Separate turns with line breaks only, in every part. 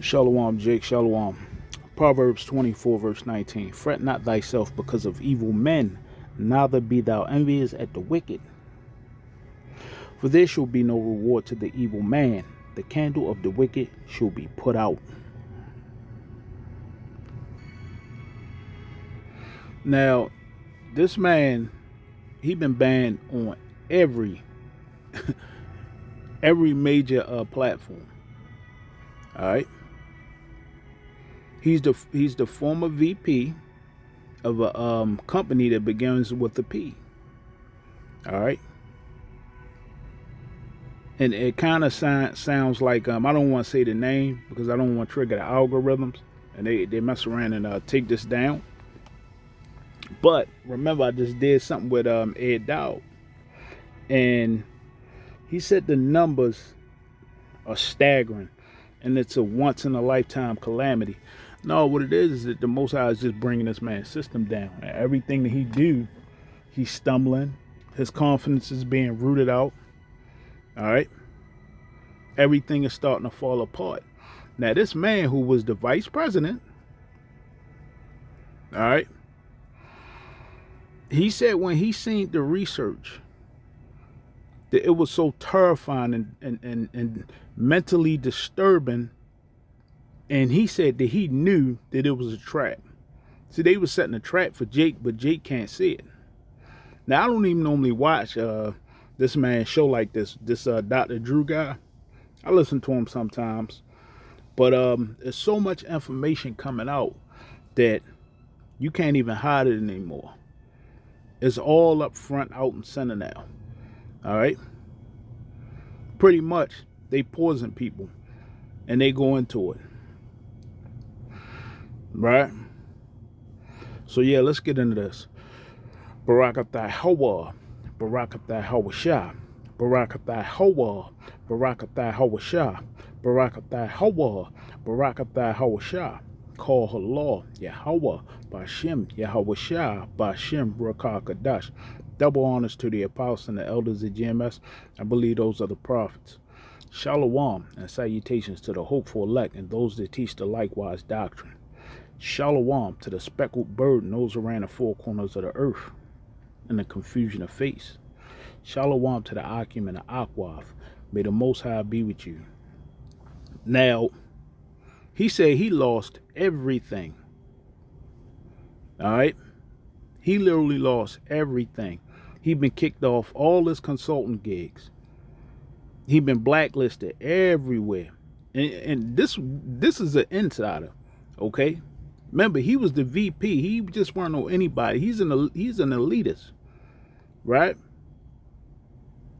Shalom, Jake. Shalom. Proverbs 24, verse 19. Fret not thyself because of evil men, neither be thou envious at the wicked. For there shall be no reward to the evil man. The candle of the wicked shall be put out. Now, this man, he been banned on every major platform. All right. He's the former VP of a company that begins with a P. All right. And it kind of sounds like I don't want to say the name because I don't want to trigger the algorithms, and they mess around and take this down. But remember, I just did something with Ed Dowd, and he said the numbers are staggering, and it's a once in a lifetime calamity. No, what it is that the Most High is just bringing this man's system down. And everything that he do, he's stumbling. His confidence is being rooted out. All right. Everything is starting to fall apart. Now, this man who was the vice president, all right, he said when he seen the research that it was so terrifying and mentally disturbing, and he said that he knew that it was a trap. See, they were setting a trap for Jake, but Jake can't see it. Now, I don't even normally watch this man's show like this Dr. Drew guy. I listen to him sometimes, but there's so much information coming out that you can't even hide it anymore. It's all up front, out and center now. All right. Pretty much, they poison people, and they go into it. Right. So yeah, let's get into this. Barakathai Hawa, Barakathai Hawashah, Barakathai Hawa, Barakathai Hawashah, Barakathai Hawa, Barakathai Hawashah. Call Allah, Yahweh, Bashem, Yahweh Bashem, Rakah Kadash. Double honors to the apostles and the elders of GMS. I believe those are the prophets. Shalom and salutations to the hopeful elect and those that teach the likewise doctrine. Shalom to the speckled bird and those around the four corners of the earth in the confusion of face. Shalom to the Akim and the Akwath. May the Most High be with you. Now, he said he lost everything. All right? He literally lost everything. He'd been kicked off all his consulting gigs. He'd been blacklisted everywhere. And this is an insider, okay? Remember, he was the VP. He just weren't know anybody. He's an elitist, right?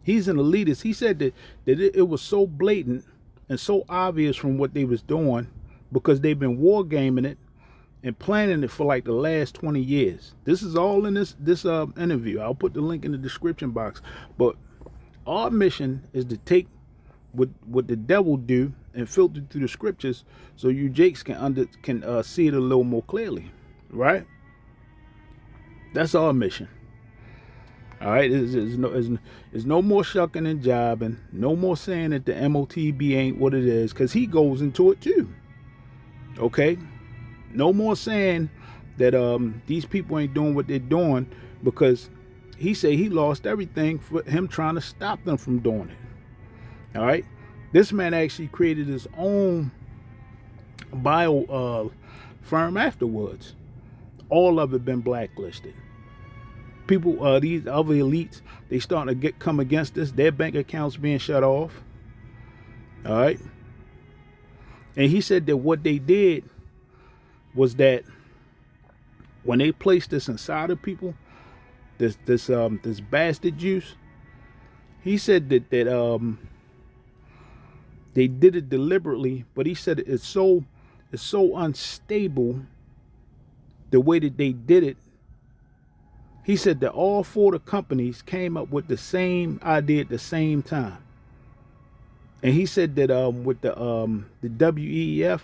He's an elitist. He said that it was so blatant and so obvious from what they was doing because they've been wargaming it and planning it for like the last 20 years. This is all in this interview. I'll put the link in the description box. But our mission is to take what the devil do and filter through the scriptures so you Jakes can see it a little more clearly, right? That's our mission. All right, there's no more shucking and jiving, no more saying that the MOTB ain't what it is, because he goes into it too. Okay, no more saying that these people ain't doing what they're doing, because he said he lost everything for him trying to stop them from doing it. All right, this man actually created his own bio firm afterwards. All of it been blacklisted. People, these other elites, they starting to come against us. Their bank accounts being shut off. All right, and he said that what they did was that when they placed this inside of people, this bastard juice, he said that they did it deliberately, but he said it's so unstable the way that they did it. He said that all four of the companies came up with the same idea at the same time. And he said that with the WEF,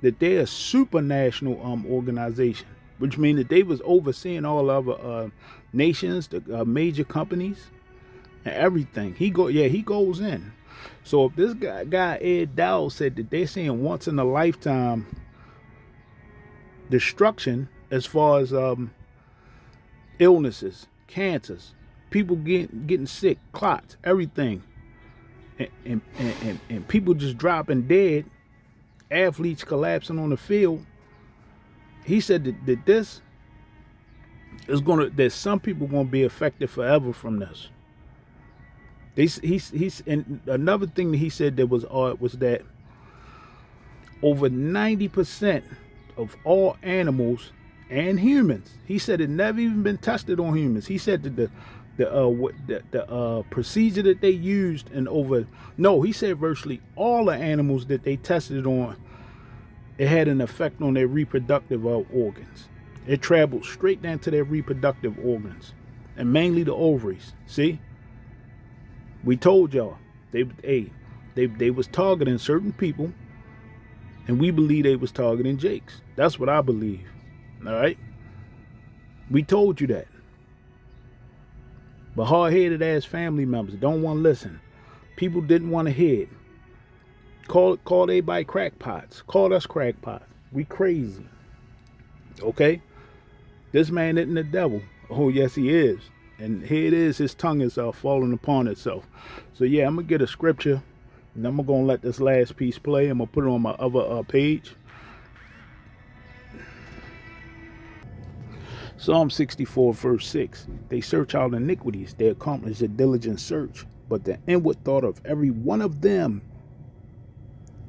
that they're a supranational organization, which means that they was overseeing all other nations, the major companies, and everything. He goes in. So if this guy Ed Dowd said that they're seeing once in a lifetime destruction as far as illnesses, cancers, people getting sick, clots, everything, and people just dropping dead, athletes collapsing on the field. He said that this is that some people gonna be affected forever from this. He's and another thing that he said that was odd was that over 90% of all animals and humans, he said it never even been tested on humans. He said that the procedure that they used he said virtually all the animals that they tested on, it had an effect on their reproductive organs. It traveled straight down to their reproductive organs, and mainly the ovaries. See, we told y'all they was targeting certain people, and we believe they was targeting Jakes. That's what I believe. All right, we told you that. But hard-headed ass family members don't want to listen. People didn't want to hear it. Call everybody crackpots. Call us crackpots. We crazy. Okay? This man isn't the devil. Oh, yes, he is. And here it is. His tongue is falling upon itself. So, yeah, I'm going to get a scripture. And I'm going to let this last piece play. I'm going to put it on my other page. Psalm 64, verse 6. They search out iniquities. They accomplish a diligent search. But the inward thought of every one of them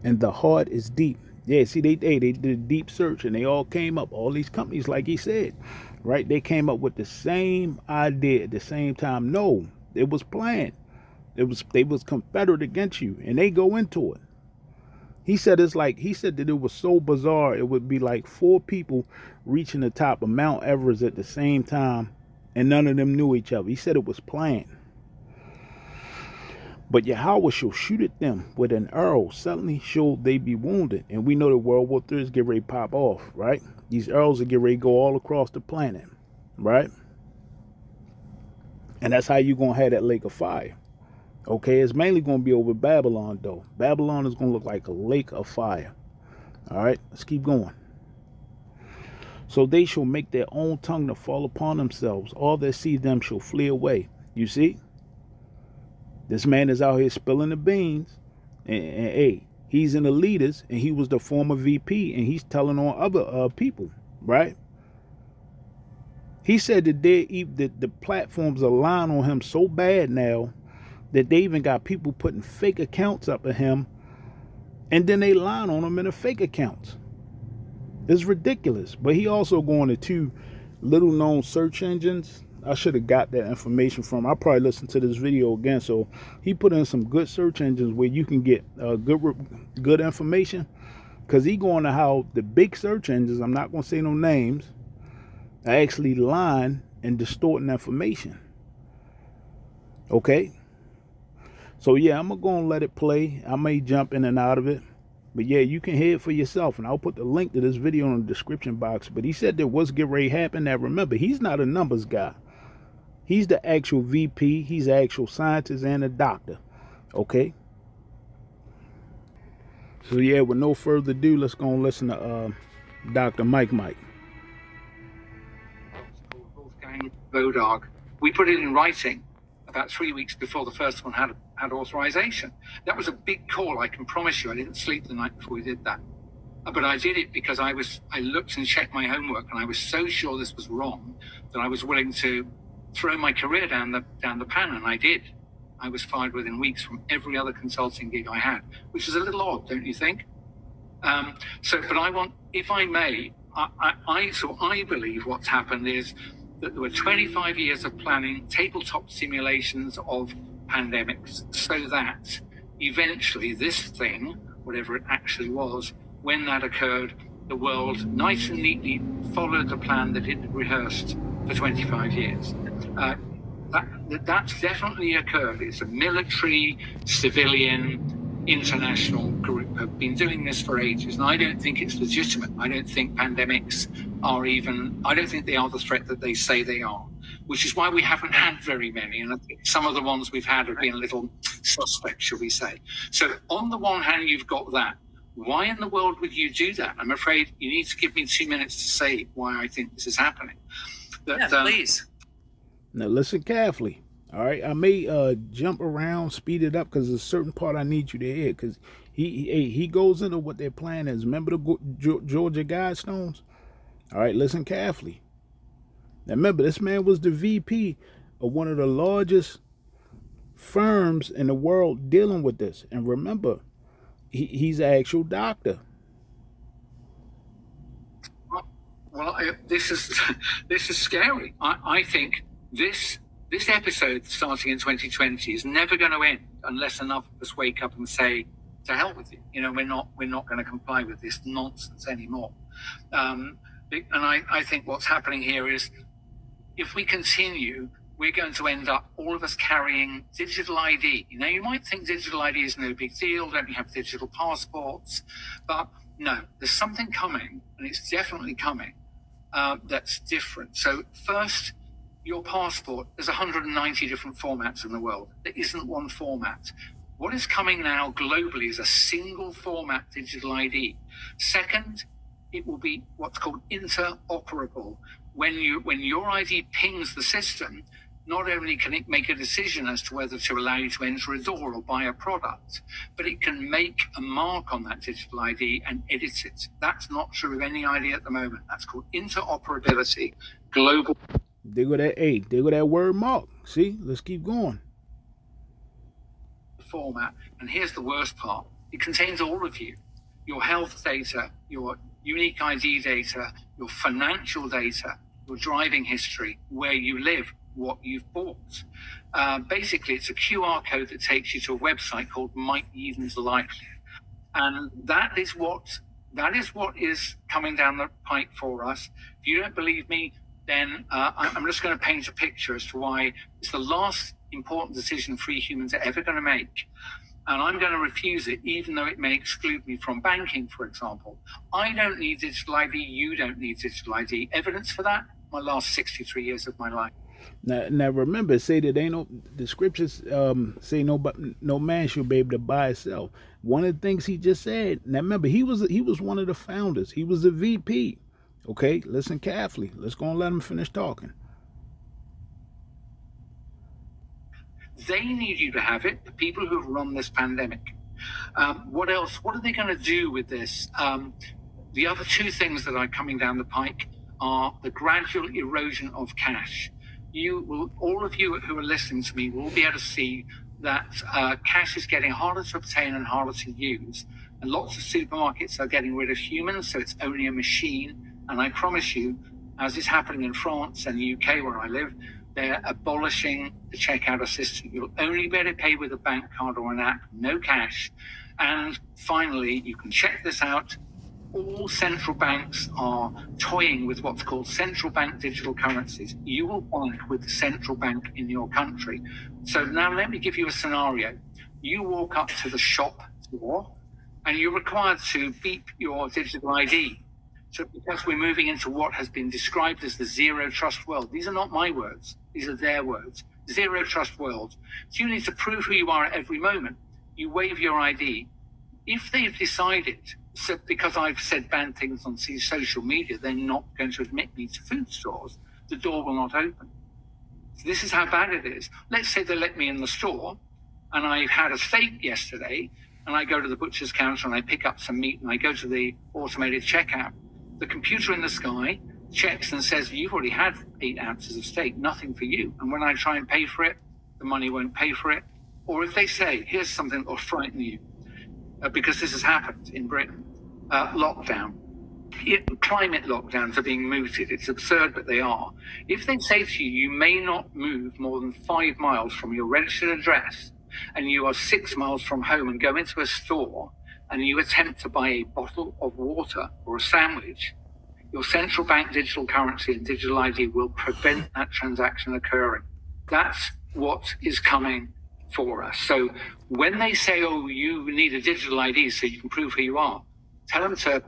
and the heart is deep. Yeah, see, they did a deep search, and they all came up. All these companies, like he said, right? They came up with the same idea at the same time. No, it was planned. They was confederate against you, and they go into it. He said that it was so bizarre. It would be like 4 people reaching the top of Mount Everest at the same time, and none of them knew each other. He said it was planned. But Yahweh shall shoot at them with an arrow. Suddenly shall they be wounded. And we know that World War III is getting ready to pop off, right? These arrows are getting ready to go all across the planet, right? And that's how you're going to have that lake of fire. Okay, it's mainly going to be over Babylon, though. Babylon is going to look like a lake of fire. All right, let's keep going. So they shall make their own tongue to fall upon themselves. All that see them shall flee away. You see? This man is out here spilling the beans. And he's in the leaders, and he was the former VP, and he's telling on other people, right? He said that the platforms are lying on him so bad now that they even got people putting fake accounts up of him, and then they lying on him in the fake accounts. It's ridiculous. But he also going to 2 little known search engines. I should have got that information from. I'll probably listen to this video again. So he put in some good search engines where you can get good information, because he going to how the big search engines, I'm not going to say no names, are actually lying and distorting information. Okay? So, yeah, I'm going to let it play. I may jump in and out of it. But, yeah, you can hear it for yourself. And I'll put the link to this video in the description box. But he said there was get ready to happen. Now, remember, he's not a numbers guy. He's the actual VP. He's the actual scientist and a doctor. Okay? So, yeah, with no further ado, let's go and listen to Dr. Mike.
Wolfgang Bodog. We put it in writing about 3 weeks before the first one had authorization. That was a big call, I can promise you. I didn't sleep the night before we did that. But I did it because I looked and checked my homework, and I was so sure this was wrong that I was willing to throw my career down the pan, and I did. I was fired within weeks from every other consulting gig I had, which is a little odd, don't you think? But I want, if I may, I believe what's happened is that there were 25 years of planning, tabletop simulations of pandemics, so that eventually this thing, whatever it actually was, when that occurred, the world nice and neatly followed the plan that it had rehearsed for 25 years. That's definitely occurred. It's a military, civilian, international group have been doing this for ages, and I don't think it's legitimate. I don't think pandemics I don't think they are the threat that they say they are. which is why we haven't had very many. And I think some of the ones we've had have been a little suspect, shall we say. So on the one hand, you've got that. Why in the world would you do that? I'm afraid you need to give me 2 minutes to say why I think this is happening.
Please.
Now listen carefully. All right, I may jump around, speed it up, because there's a certain part I need you to hear. Because he goes into what their plan is. Remember the Georgia Guidestones? All right, listen carefully. Now remember, this man was the VP of one of the largest firms in the world dealing with this. And remember, he's an actual doctor.
Well, this is scary. I think this episode starting in 2020 is never going to end unless enough of us wake up and say, to hell with you. You know, we're not going to comply with this nonsense anymore. And I think what's happening here is, if we continue, we're going to end up, all of us, carrying digital ID. You know, you might think digital ID is no big deal, don't you have digital passports? But no, there's something coming, and it's definitely coming, that's different. So first, your passport, there's 190 different formats in the world. There isn't one format. What is coming now globally is a single format digital ID. Second, it will be what's called interoperable. When your ID pings the system, not only can it make a decision as to whether to allow you to enter a door or buy a product, but it can make a mark on that digital ID and edit it. That's not true of any ID at the moment. That's called interoperability, global.
There go that word mark. See, let's keep going.
Format. And here's the worst part. It contains all of you. Your health data, your unique ID data, your financial data, your driving history, where you live, what you've bought. Basically, it's a QR code that takes you to a website called Mike Eden's Life. And that is what is coming down the pike for us. If you don't believe me, then I'm just going to paint a picture as to why it's the last important decision free humans are ever going to make. And I'm going to refuse it, even though it may exclude me from banking, for example. I don't need digital ID. You don't need digital ID. Evidence for that? My last 63 years of my life.
Now remember, say that the scriptures say no man should be able to buy or sell. One of the things he just said. Now remember, he was one of the founders. He was a VP. Okay, listen carefully. Let's go and let him finish talking.
They need you to have it, the people who have run this pandemic. What else? What are they going to do with this? The other two things that are coming down the pike are the gradual erosion of cash. All of you who are listening to me will be able to see that cash is getting harder to obtain and harder to use. And lots of supermarkets are getting rid of humans, so it's only a machine. And I promise you, as is happening in France and the UK where I live, they're abolishing the checkout assistant. You'll only be able to pay with a bank card or an app, no cash. And finally, you can check this out. All central banks are toying with what's called central bank digital currencies. You will bank with the central bank in your country. So now let me give you a scenario. You walk up to the shop door and you're required to beep your digital ID. So because we're moving into what has been described as the zero trust world, these are not my words, these are their words, zero trust world. So you need to prove who you are at every moment. You wave your ID. If they've decided, so because I've said bad things on social media, they're not going to admit me to food stores, the door will not open. So this is how bad it is. Let's say they let me in the store and I had a steak yesterday and I go to the butcher's counter and I pick up some meat and I go to the automated checkout. The computer in the sky checks and says, you've already had 8 ounces of steak, nothing for you. And when I try and pay for it, the money won't pay for it. Or if they say, here's something that will frighten you, because this has happened in Britain, lockdown. Climate lockdowns are being mooted. It's absurd, but they are. If they say to you, you may not move more than 5 miles from your registered address, and you are 6 miles from home and go into a store, and you attempt to buy a bottle of water or a sandwich, your central bank digital currency and digital ID will prevent that transaction occurring. That's what is coming for us. So when they say, oh, you need a digital ID so you can prove who you are, tell them to,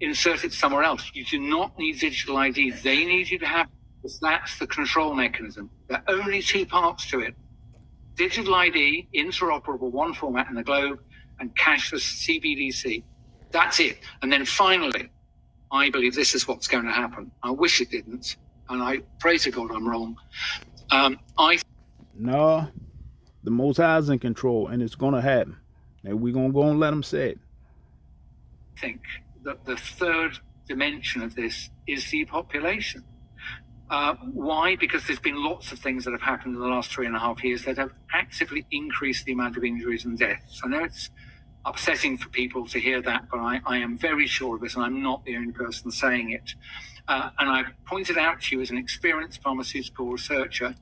insert it somewhere else. You do not need digital ID. They need you to have because that's the control mechanism. There are only two parts to it: digital ID, interoperable, one format in the globe, and cashless CBDC. That's it. And then finally, I believe this is what's going to happen. I wish it didn't, and I pray to God I'm wrong.
No, the Most High is in control, and it's going to happen. And we're going to go and let him say it.
I think that the third dimension of this is depopulation. Why? Because there's been lots of things that have happened in the last 3.5 years that have actively increased the amount of injuries and deaths. I know it's upsetting for people to hear that, but I am very sure of this, and I'm not the only person saying it. And I've pointed out to you as an experienced pharmaceutical researcher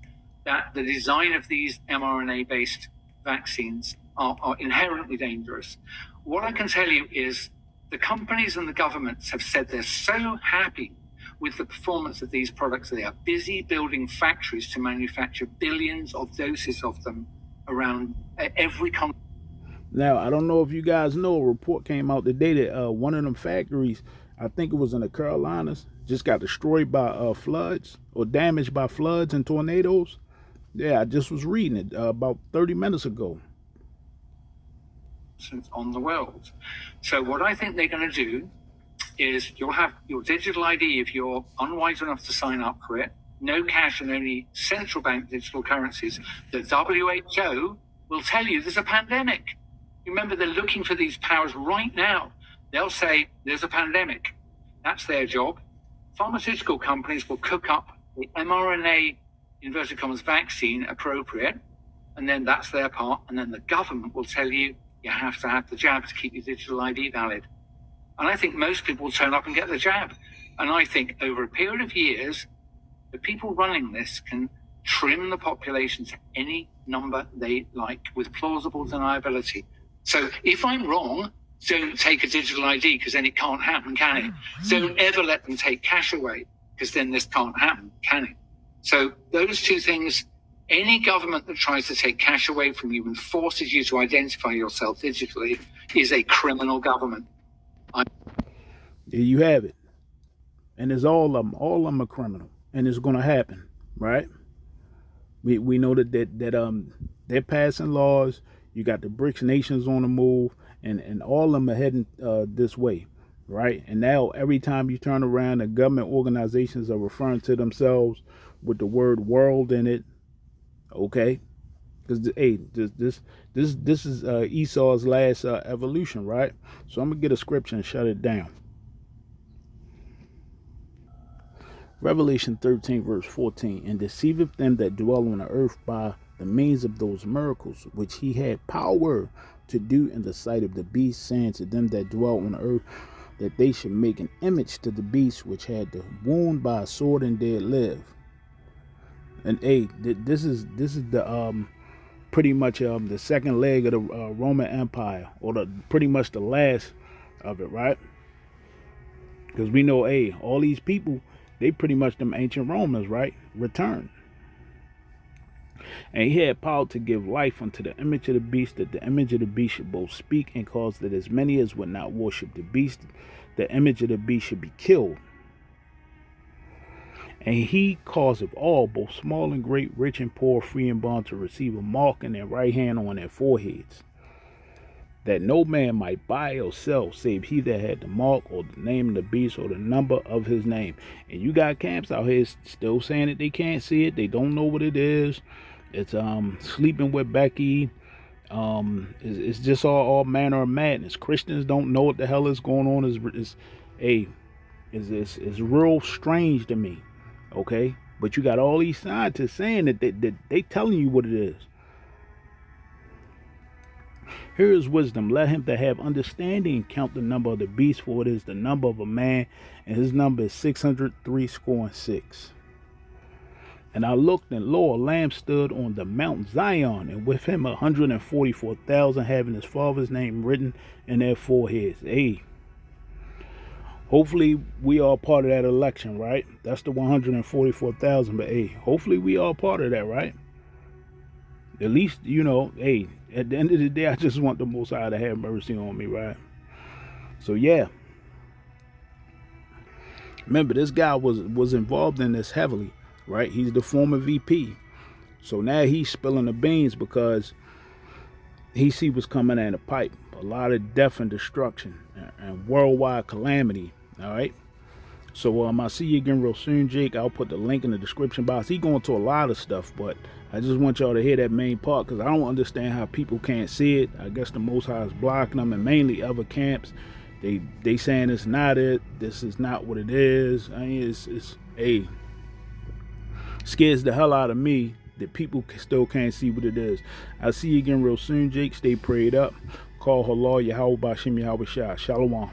that the design of these mRNA-based vaccines are inherently dangerous. What I can tell you is the companies and the governments have said they're so happy with the performance of these products. They are busy building factories to manufacture billions of doses of them around every continent.
Now, I don't know if you guys know, a report came out today that one of them factories, I think it was in the Carolinas, just got destroyed by floods or damaged by floods and tornadoes. Yeah, I just was reading it about 30 minutes ago.
On the world. So what I think they're going to do is you'll have your digital ID if you're unwise enough to sign up for it. No cash and only central bank digital currencies. The WHO will tell you there's a pandemic. Remember, they're looking for these powers right now. They'll say there's a pandemic. That's their job. Pharmaceutical companies will cook up the mRNA, inverted commas, vaccine appropriate, and then that's their part. And then the government will tell you you have to have the jab to keep your digital ID valid. And I think most people will turn up and get the jab. And I think over a period of years, the people running this can trim the population to any number they like with plausible deniability. So if I'm wrong, don't take a digital ID, because then it can't happen, can it? Don't ever let them take cash away, because then this can't happen, can it? So those two things, any government that tries to take cash away from you and forces you to identify yourself digitally is a criminal government.
There you have it. And it's all of them. All of them are criminal. And it's going to happen, right? We know that they're passing laws. You got the BRICS nations on the move, and all of them are heading this way, right? And now every time you turn around, the government organizations are referring to themselves with the word world in it, okay? Because hey, this is Esau's last evolution, right? So I'm gonna get a scripture and shut it down. Revelation 13 verse 14, and deceiveth them that dwell on the earth by the means of those miracles which he had power to do in the sight of the beast, saying to them that dwell on the earth that they should make an image to the beast which had the wound by a sword and did live. And hey, this is the pretty much the second leg of the Roman Empire, or pretty much the last of it, right? Because we know, hey, all these people, they pretty much them ancient Romans, right? Returned. And he had power to give life unto the image of the beast, that the image of the beast should both speak, and cause that as many as would not worship the beast, the image of the beast should be killed. And he causeth all, both small and great, rich and poor, free and bond, to receive a mark in their right hand on their foreheads, that no man might buy or sell, save he that had the mark, or the name of the beast, or the number of his name. And you got camps out here still saying that they can't see it, they don't know what it is. It's sleeping with Becky. It's just all manner of madness. Christians don't know what the hell is going on. It's real strange to me. Okay, but you got all these scientists saying that they telling you what it is. Here is wisdom. Let him that have understanding count the number of the beast, for it is the number of a man, and his number is 666. And I looked, and lo, a lamb stood on the Mount Zion, and with him 144,000, having his father's name written in their foreheads. Hey, hopefully we are part of that election, right? That's the 144,000. But hey, hopefully we are part of that, right? At least, hey, at the end of the day, I just want the Most High to have mercy on me, right? So yeah. Remember, this guy was involved in this heavily. right? He's the former VP. So now he's spilling the beans because he see what's coming in the pipe. A lot of death and destruction and worldwide calamity, all right? So I'll see you again real soon, Jake. I'll put the link in the description box. He going to a lot of stuff, but I just want y'all to hear that main part because I don't understand how people can't see it. I guess the Most High is blocking them, and mainly other camps. They saying it's not it. This is not what it is. I mean, it scares the hell out of me that people still can't see what it is. I'll see you again real soon, Jake. Stay prayed up. Call Halal Yahweh Bashim Yahweh Shah. Shalom.